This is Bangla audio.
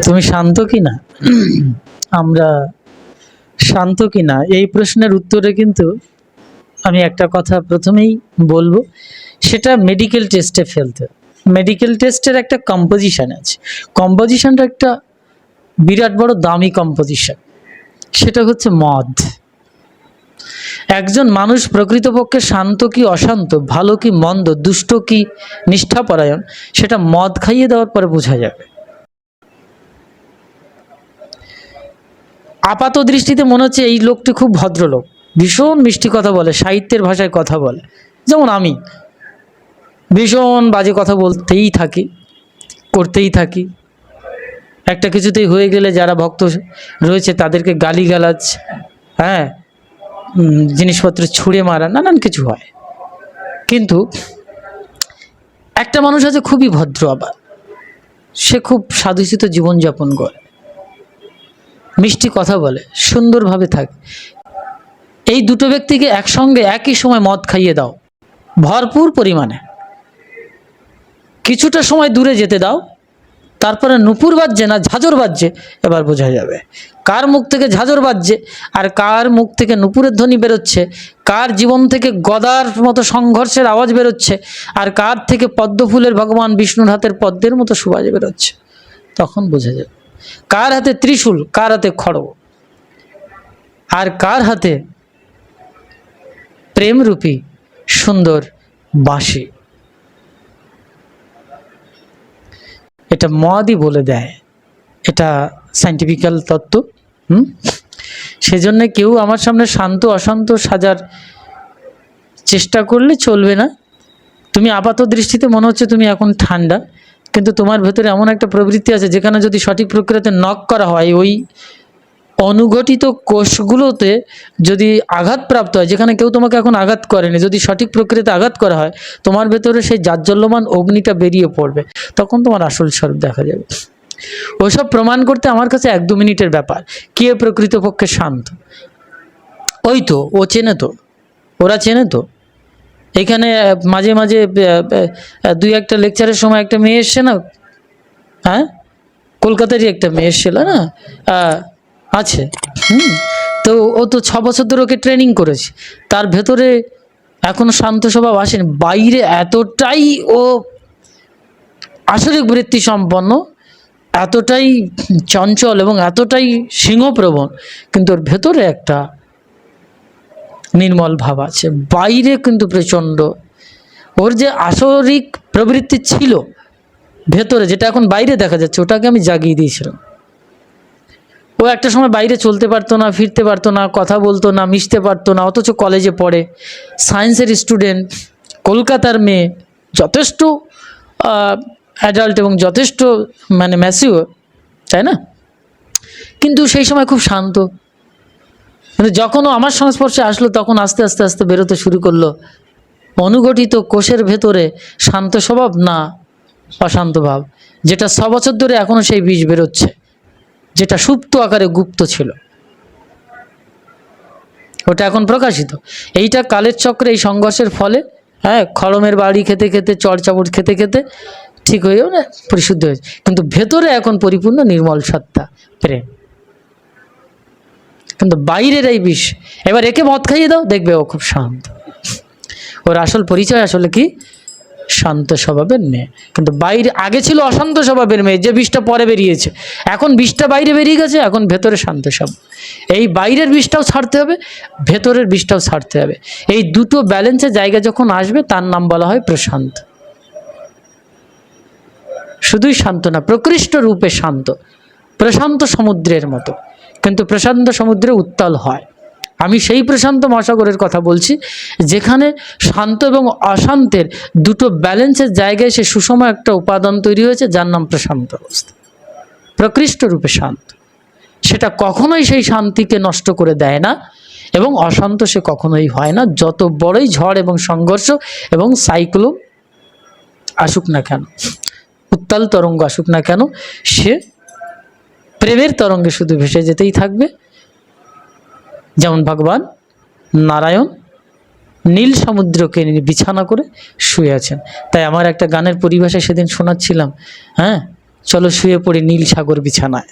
তুমি শান্ত কিনা, আমরা শান্ত কিনা, এই প্রশ্নের উত্তরে কিন্তু আমি একটা কথা প্রথমেই বলবো, সেটা মেডিকেল টেস্টে ফেলতে। মেডিকেল টেস্টের একটা কম্পোজিশন আছে, কম্পোজিশনটা একটা বিরাট বড় দামি কম্পোজিশন, সেটা হচ্ছে মদ। একজন মানুষ প্রকৃতপক্ষে শান্ত কি অশান্ত, ভালো কি মন্দ, দুষ্ট কি নিষ্ঠাপরায়ণ, সেটা মদ খাইয়ে দেওয়ার পরে বোঝা যাবে। আপাত দৃষ্টিতে মনে হচ্ছে এই লোকটি খুব ভদ্রলোক, ভীষণ মিষ্টি কথা বলে, সাহিত্যের ভাষায় কথা বলে, যেমন আমি ভীষণ বাজে কথা বলতেই থাকি, করতেই থাকি, একটা কিছুতেই হয়ে গেলে যারা ভক্ত রয়েছে তাদেরকে গালিগালাজ, হ্যাঁ, জিনিসপত্র ছুঁড়ে মারা, নানান কিছু হয়। কিন্তু একটা মানুষ আছে খুবই ভদ্র, আবার সে খুব সাধুসিত জীবনযাপন করে, মিষ্টি কথা বলে, সুন্দরভাবে থাকে। এই দুটো ব্যক্তিকে একসঙ্গে একই সময় মদ খাইয়ে দাও, ভরপুর পরিমাণে, কিছুটা সময় দূরে যেতে দাও, তারপরে নুপুর বাজছে না ঝাঁঝর বাজছে, এবার বোঝা যাবে কার মুখ থেকে ঝাঁঝর বাজছে আর কার মুখ থেকে নুপুরের ধ্বনি বেরোচ্ছে, কার জীবন থেকে গদার মতো সংঘর্ষের আওয়াজ বেরোচ্ছে, আর কার থেকে পদ্মফুলের ভগবান বিষ্ণুর হাতের পদ্মের মতো সুবাস বেরোচ্ছে। তখন বোঝা যাবে কার হাতে ত্রিশূল, কার হাতে খড়গ, আর কার হাতে প্রেমরূপী সুন্দর বাঁশি। এটা মদই বলে দেয়, এটা সায়েন্টিফিক্যাল তত্ত্ব। সেজন্য কেউ আমার সামনে শান্ত অশান্ত সাজার চেষ্টা করলে চলবে না। তুমি আপাত দৃষ্টিতে মনে হচ্ছে তুমি এখন ঠান্ডা, কিন্তু তোমার ভেতরে এমন একটা প্রবৃত্তি আছে যেখানে যদি সঠিক প্রক্রিয়াতে নক করা হয়, ওই অনুঘটিত কোষগুলোতে যদি আঘাতপ্রাপ্ত হয়, যেখানে কেউ তোমাকে এখন আঘাত করেনি, যদি সঠিক প্রক্রিয়াতে আঘাত করা হয়, তোমার ভেতরে সেই জাজ্জল্যমান অগ্নিটা বেরিয়ে পড়বে, তখন তোমার আসল স্বরূপ দেখা যাবে। ওসব প্রমাণ করতে আমার কাছে 1-2 মিনিটের ব্যাপার। কে প্রকৃতপক্ষে শান্ত, ওই তো ও চেনে, তো ওরা চেনে। তো এখানে মাঝে মাঝে 2-1টা লেকচারের সময় একটা মেয়ে এসছে না, হ্যাঁ, কলকাতারই একটা মেয়ে এসছিল না, আছে, তো ও তো 6 বছর ধরে ওকে ট্রেনিং করেছে, তার ভেতরে এখনো শান্ত স্বভাব আসেনি, বাইরে এতটাই ও আসরিক বৃত্তি সম্পন্ন, এতটাই চঞ্চল এবং এতটাই সিংহপ্রবণ, কিন্তু ওর ভেতরে একটা নির্মল ভাব আছে, বাইরে কিন্তু প্রচণ্ড। ওর যে আসরিক প্রবৃত্তি ছিল ভেতরে, যেটা এখন বাইরে দেখা যাচ্ছে, ওটাকে আমি জাগিয়ে দিয়েছিলাম। ও একটা সময় বাইরে চলতে পারতো না, ফিরতে পারতো না, কথা বলতো না, মিশতে পারতো না, অথচ কলেজে পড়ে, সায়েন্সের স্টুডেন্ট, কলকাতার মেয়ে, যথেষ্ট অ্যাডাল্ট এবং যথেষ্ট মানে ম্যাচিওর, তাই না? কিন্তু সেই সময় খুব শান্ত। কিন্তু যখন ও আমার সংস্পর্শে আসলো, তখন আস্তে আস্তে আস্তে বেরোতে শুরু করলো অনুঘটিত কোষের ভেতরে শান্ত স্বভাব না অশান্ত ভাব, যেটা 6 বছর ধরে এখনো সেই বীজ বেরোচ্ছে, যেটা সুপ্ত আকারে গুপ্ত ছিল, ওটা এখন প্রকাশিত। এইটা কালের চক্রে, এই সংঘর্ষের ফলে, হ্যাঁ, খড়মের বাড়ি খেতে খেতে, চড়চাবুট খেতে খেতে ঠিক হয়েও না পরিশুদ্ধ হয়েছে, কিন্তু ভেতরে এখন পরিপূর্ণ নির্মল সত্তা, প্রেম। কিন্তু বাইরের এই বিষ, এবার একে মদ খাইয়ে দাও, দেখবে ও খুব শান্ত। ওর আসল পরিচয় আসলে কি? শান্ত স্বভাবের মেয়ে। কিন্তু বাইরে আগে ছিল অশান্ত স্বভাবের মেয়ে, যে বিষটা পরে বেরিয়েছে, এখন বিষটা বাইরে বেরিয়ে গেছে, এখন ভেতরে শান্ত স্বভাব। এই বাইরের বিষটাও ছাড়তে হবে, ভেতরের বিষটাও ছাড়তে হবে। এই দুটো ব্যালেন্সের জায়গা যখন আসবে, তার নাম বলা হয় প্রশান্ত। শুধুই শান্ত না, প্রকৃষ্ট রূপে শান্ত, প্রশান্ত সমুদ্রের মতো, কিন্তু প্রশান্ত সমুদ্রে উত্তাল হয়। আমি সেই প্রশান্ত মহাসাগরের কথা বলছি, যেখানে শান্ত এবং অশান্তের দুটো ব্যালেন্সের জায়গায় সে সুষম একটা উপাদান তৈরি হয়েছে, যার নাম প্রশান্ত অবস্থা, প্রকৃষ্ট রূপে শান্ত। সেটা কখনোই সেই শান্তিকে নষ্ট করে দেয় না, এবং অশান্ত সে কখনোই হয় না, যত বড়ই ঝড় এবং সংঘর্ষ এবং সাইক্লোন আসুক না কেন, উত্তাল তরঙ্গ আসুক না কেন, সে প্রেমের তরঙ্গে শুধু ভেসে যেতেই থাকবে। যেমন ভগবান নারায়ণ নীল সমুদ্রকে বিছানা করে শুয়ে আছেন। তাই আমার একটা গানের পরিভাষায় সেদিন শোনাচ্ছিলাম, হ্যাঁ, চলো শুয়ে পড়ি নীল সাগর বিছানায়।